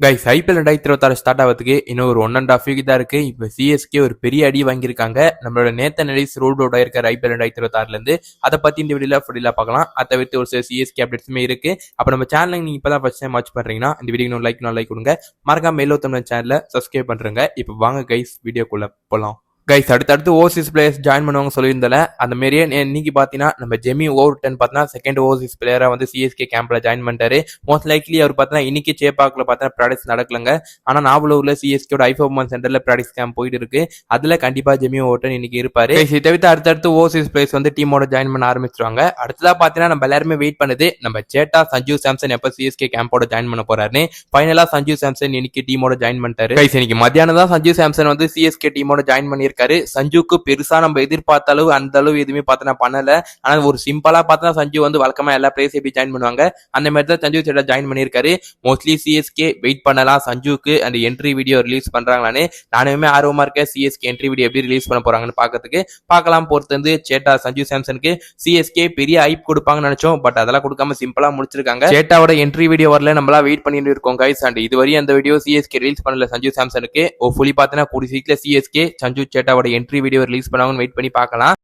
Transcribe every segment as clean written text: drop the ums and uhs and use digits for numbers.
Guys IPL 2026 start ஆகிறதுக்கு இன்னும் ஒரு 1.5 வீக் தான் இருக்கு. இப்போ சிஎஸ்கே ஒரு பெரிய அடி வாங்கியிருக்காங்க. நம்மளோட நேத்தன் எலிஸ் ரூல்ட் அவுட் ஆயிருக்காரு ஐபிஎல் 2026 இருந்து. அதை பத்தி இந்த வீடியோல ஃபுல்லா பார்க்கலாம். அதை தவிர்த்து ஒரு சில சிஎஸ்கே அப்டேட்ஸுமே இருக்கு. அப்ப நம்ம சேனல் நீங்க இப்பதான் ஃபர்ஸ்ட் டைம் வாட்ச் பண்றீங்கன்னா இந்த வீடியோ லைக் கொடுங்க. மறக்காம மேலோ தமிழ் சேனலை சப்ஸ்கிரைப் பண்றேங்க. இப்போ வாங்க கைஸ் வீடியோக்குள்ள போலாம். கைஸ் அடுத்தடுத்து ஓவர்சீஸ் பிளேயர்ஸ் ஜாயின் பண்ணுவாங்க சொல்லியிருந்தால அந்த மாதிரியே இன்னைக்கு பார்த்தீங்கன்னா நம்ம ஜெமி ஓவர்டன் பார்த்தீங்கன்னா செகண்ட் ஓவர்சீஸ் பிளேயரா வந்து சிஎஸ்கே கேம்ப்ல ஜாயின் பண்ணிட்டாரு. மோஸ்ட் லைக்லி அவர் பார்த்தீங்கன்னா இன்னைக்கு சேப்பாக்கில் பார்த்தீங்கன்னா ப்ராக்டிஸ் நடக்கலங்க. ஆனால் நாவலூர்ல சிஎஸ்கேட ஐஃபோர்மன் சென்டர்ல ப்ராக்டிஸ் கேம்ப் போயிட்டு இருக்கு. அதுல கண்டிப்பா ஜெமி ஓவர்டன் இன்னைக்கு இருப்பாரு. இதை தவிர்த்து அடுத்தடுத்து ஓவர்சீஸ் பிளேயர்ஸ் வந்து டீமோட ஜாயின் பண்ண ஆரம்பிச்சிருவாங்க. அடுத்ததா பார்த்தீங்கன்னா நம்ம எல்லாருமே வெயிட் பண்ணுது நம்ம சேட்டா சஞ்சு சாம்சன் எப்போ சிஎஸ்கே கேம்போட ஜாயின் பண்ண போறாருன்னு. ஃபைனலா சஞ்சு சாம்சன் இன்னைக்கு டீமோட ஜாயின் பண்ணிட்டாரு. இன்னைக்கு மத்தியானம் தான் சஞ்சு சாம்சன் வந்து சிஎஸ்கே டீமோட ஜாயின் பண்ணியிருக்காரு. சஞ்சுக்கு பெருசா நம்ம எதிர்பார்த்த அளவு அந்த அளவு எதுவுமே பார்த்தா பண்ணல. ஆனா ஒரு சிம்பிளா பார்த்தா சஞ்சு வந்து வழக்கமா எல்லா பிளேயர்ஸ் எப்படி ஜாயின் பண்ணுவாங்க அந்த மாதிரி தான் சஞ்சு சேட்டா ஜாயின் பண்ணியிருக்காரு. மோஸ்ட்லி சிஎஸ்கே வெயிட் பண்ணலாம் சஞ்சுக்கு அந்த என்ட்ரி வீடியோ ரிலீஸ் பண்றாங்களான்னு. நானுமே ஆர்வமா இருக்கேன் சிஎஸ்கே என்ட்ரி வீடியோ எப்படி ரிலீஸ் பண்ண போறாங்கன்னு பாக்கிறதுக்கு. பார்க்கலாம் பொறுத்து வந்து சேட்டா சஞ்சு சாம்சனுக்கு சிஎஸ்கே பெரிய ஐப் கொடுப்பாங்கன்னு நினைச்சோம். பட் அதெல்லாம் கொடுக்காம சிம்பிளா முடிச்சிருக்காங்க. சேட்டாவோட என்ட்ரி வீடியோ வரல நம்மளா வெயிட் பண்ணிட்டு இருக்கோம் கைஸ். அண்ட் இதுவரையும் அந்த வீடியோ சிஎஸ்கே ரிலீஸ் பண்ணல சஞ்சு சாம்சனுக்கு. ஃபுல்லி பார்த்தீங்கன்னா கூடி சீக்கிரம் சிஎஸ்கே சஞ்சு சேட்டாவோட என்ட்ரி வீடியோ ரிலீஸ் பண்ணுவாங்கன்னு வெயிட் பண்ணி பார்க்கலாம்.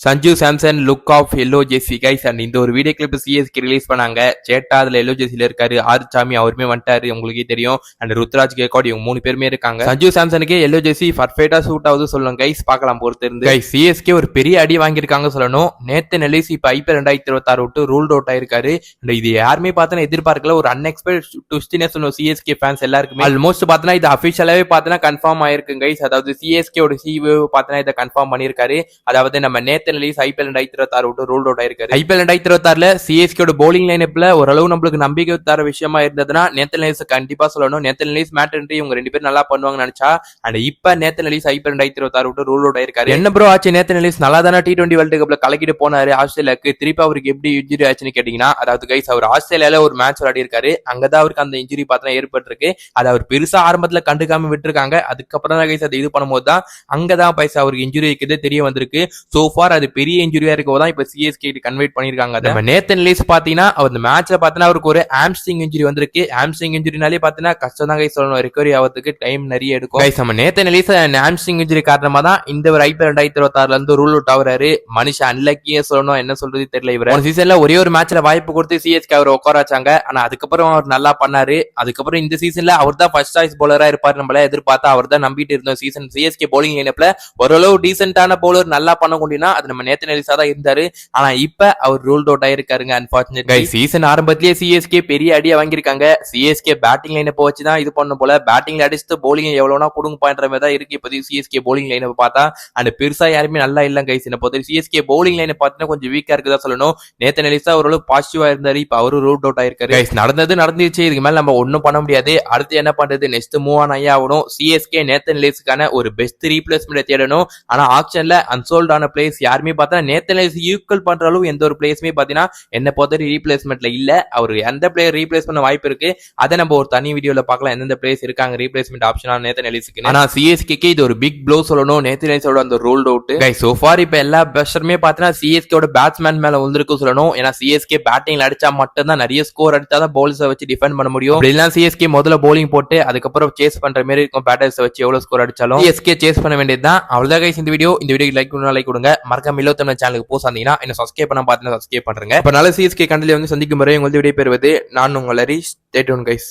Sanju Samson look of yellow jersey guys. And இந்த ஒரு வீடியோ கிளிப் சிஎஸ்கே ரிலீஸ் பண்ணாங்க. சேட்டா அதுல எல்லோ ஜெர்சில இருக்காரு. ஆர்சாமி அவருமே வந்துட்டாரு உங்களுக்கே தெரியும். அண்ட் ருத்ராஜ் கேகாட் இவங்க 3 பேருமே இருக்காங்க. சஞ்சு சாம்சனுக்கு எல்லோ ஜெர்சி பர்ஃபெக்டா சூட் ஆகுது சொல்லணும் கைஸ். பார்க்கலாம் பொறுத்து இருந்து கைஸ். சிஎஸ்கே ஒரு பெரிய அடி வாங்கியிருக்காங்க சொல்லணும். நேத்தன் எலிஸ் இப்ப ஐபிஎல் 2026 விட்டு ரூல்ட் அவுட் ஆயிருக்காரு. இது யாருமே பார்த்தா எதிர்பார்க்கல. ஒரு அன்எக்ஸ்பெக்டட் ட்விஸ்ட்னே சொல்லணும் சிஎஸ்கே ஃபேன்ஸ் எல்லாருக்குமே. ஆல்மோஸ்ட் பார்த்தா இது அபிஷியலாவே பார்த்தா கன்ஃபார்ம் ஆயிருக்கு கைஸ். அதாவது சிஎஸ்கே ஓட சிஇஓ பார்த்தா இதை கன்ஃபார்ம் பண்ணியிருக்காரு. அதாவது நம்ம நேத்தன் எலிஸ் ஐபிஎல் 2026 விட்டு ரூல்ட் அவுட் ஆயிருக்காரு. ஐபிஎல் 2026ல சிஎஸ்கேட பவுலிங் லைனப்ல ஓரளவு நம்மளுக்கு நம்பிக்கை தர விஷயமா இருந்ததுன்னா நேத்தன் எலிஸ் கண்டிப்பா சொல்லணும். நேத்தன் எலிஸ் மேட் என்ட்ரி இவங்க 2 பேரும் நல்லா பண்ணுவாங்கன்னு நினைச்சா. அண்ட் இப்ப நேத்தன் எலிஸ் ஐபிஎல் 2026 விட்டு ரூல்ட் அவுட் ஆயிருக்காரு. என்ன ப்ரோ ஆச்சு நேத்தன் எலிஸ் நல்லா தானே T20 வேர்ல்டு கப்ல கலக்கிட்டு போனாரு ஆஸ்திரேலியாவுக்கு. திருப்பி அவருக்கு எப்படி இன்ஜுரி ஆச்சுன்னு கேட்டீங்கன்னா அதாவது கைஸ் அவர் ஆஸ்திரேலியால ஒரு மேட்ச் விளையாடி இருக்காரு. அங்கதான் அவருக்கு அந்த இன்ஜுரி பார்த்தா ஏற்பட்டிருக்கு. அது அவர் பெருசா ஆரம்பத்துல கண்டுக்காம விட்டுருக்காங்க. அதுக்கப்புறம் தான் கைஸ் அது இது பண்ணும்போது தான் அங்கதான் பைசா அவருக்கு இன்ஜுரி இருக்குது தெரிய வந்திருக்கு. சோ ஃபார் அது பெரிய இன்ஜுரியா இருக்கதான் இப்ப சிஎஸ்கே கன்வெர்ட் பண்ணிருக்காங்க. நம்ம நேத்தன் எலிஸ் பாத்தீங்கன்னா அவர் மேட்ச்ல பாத்தீங்கன்னா அவருக்கு ஒரு ஆம்ஸ்ட்ரிங் இன்ஜுரி வந்திருக்கு. ஆம்ஸ்ட்ரிங் இன்ஜுரினாலே பாத்தீங்கன்னா கஷ்டம் தான் கைஸ் சொல்லணும். ரிகவரி ஆகிறதுக்கு டைம் நிறைய எடுக்கும் கைஸ். நம்ம நேத்தன் எலிஸ் ஆம்ஸ்ட்ரிங் இன்ஜுரி காரணமா தான் இந்த ஒரு ஐபிஎல் 2026ல இருந்து ரூல் அவுட் ஆகுறாரு. மனுஷன் அன்லக்கியே சொல்லணும். என்ன சொல்றது தெரியல. இவர் ஒரு சீசன்ல ஒரே ஒரு மேட்ச்ல வாய்ப்பு கொடுத்து சிஎஸ்கே அவர் உட்கார வச்சாங்க. ஆனா அதுக்கப்புறம் அவர் நல்லா பண்ணாரு. அதுக்கப்புறம் இந்த சீசன்ல அவர் தான் ஃபர்ஸ்ட் சாய்ஸ் பவுலரா இருப்பாரு நம்மள எதிர்பார்த்தா. அவர் தான் நம்பிட்டு இருந்தோம். சீசன் சிஎஸ்கே பவுலிங் லைனப்ல ஓரளவு டீசென்டான பவுலர் நல்லா பண்ண முடியும்னா அது நம்ம நேத்தன் எலிஸா தான் இருந்தாரு. ஆனா இப்ப அவர் ரூல்ட் அவுட் ஆயிருக்காருங்க அன்பார்ச்சுனேட்லி. சீசன் ஆரம்பத்திலேயே சிஎஸ்கே பெரிய அடியா வாங்கியிருக்காங்க. சிஎஸ்கே பேட்டிங் லைனப்ப வச்சுதான் இது பண்ண போல. பேட்டிங்ல அடிச்சுட்டு பவுலிங் எவ்வளவுனா கொடுங்க பண்ற மாதிரி தான் இருக்கு இப்போதைக்கு சிஎஸ்கே பவுலிங் லைனை பார்த்தா. அண்ட் பெருசா யாருமே நல்லா இல்ல கைஸ். என்ன பொறுத்த சிஎஸ்கே பவுலிங் லைனை பார்த்தீங்கன்னா கொஞ்சம் வீக்கா இருக்குதா சொல்லணும். நேத்தன் எலிஸா ஓரளவு பாசிட்டிவா இருந்தாரு. இப்ப அவரு ரூல்ட் அவுட் ஆயிருக்காரு கைஸ். நடந்துச்சு. இதுக்கு மேல நம்ம ஒன்னும் பண்ண முடியாது. அடுத்து என்ன பண்றது நெக்ஸ்ட் மூவ் ஆன் ஆகணும். சிஎஸ்கே நேத்தன் எலிஸுக்கான ஒரு பெஸ்ட் ரீப்ளேஸ்மெண்ட் தேடணும். ஆனா ஆக்ஷன்ல அன்சோல்ட் ஆன பிளேஸ் யாருமே பார்த்தா நேத்தன் எலிஸ் ஈக்குவல் பண்ற அளவு எந்த ஒரு பிளேஸ்மே பாத்தீங்கன்னா என்ன பொறுத்த ரீப்ளேஸ்மெண்ட்ல இல்ல. அவர் எந்த பிளேயர் ரீப்ளேஸ் பண்ண வாய்ப்பு இருக்கு அதை நம்ம ஒரு தனி வீடியோல பார்க்கலாம். எந்தெந்த பிளேஸ் இருக்காங்க ரீப்ளேஸ்மெண்ட் ஆப்ஷனா நேத்தன் எலிஸுக்கு. ஆனா சிஎஸ்கே இது ஒரு பிக் ப்ளோ சொல்லணும். நேத்தன் எலிஸோட அந்த ruled out guys. So for இப்ப எல்லா பிரஷருமே பாத்தீங்கன்னா சிஎஸ்கேட பேட்ஸ்மேன் மேல வந்திருக்கு சொல்லணும். ஏன்னா சிஎஸ்கே பேட்டிங்ல அடிச்சா மட்டும் தான் நிறைய ஸ்கோர் அடிச்சாதான் பவுலர்ஸை வச்சு டிஃபெண்ட் பண்ண முடியும். அப்படிலாம் சிஎஸ்கே முதல்ல பவுலிங் போட்டு அதுக்கப்புறம் சேஸ் பண்ற மாதிரி இருக்கும். பேட்டர்ஸ் வச்சு எவ்வளவு ஸ்கோர் அடிச்சாலும் சிஎஸ்கே சேஸ் பண்ண வேண்டியதுதான். அவ்வளவுதான் கைஸ் இந்த வீடியோ. இந்த வீடியோக்கு லைக் கொடுங்க. மறக்காம தமிழ் சேனலுக்கு போஸ்ட் வந்தீங்கன்னா என்ன சப்ஸ்கிரைப் பண்ண பாத்தீங்கன்னா சப்ஸ்கிரைப் பண்றேங்க. இப்ப நல்ல சிஎஸ்கே கண்டல வந்து சந்திக்கும் முறை உங்களுடைய விடை பெறுவது நான் உங்கள் ஹரிஷ். Stay tune guys.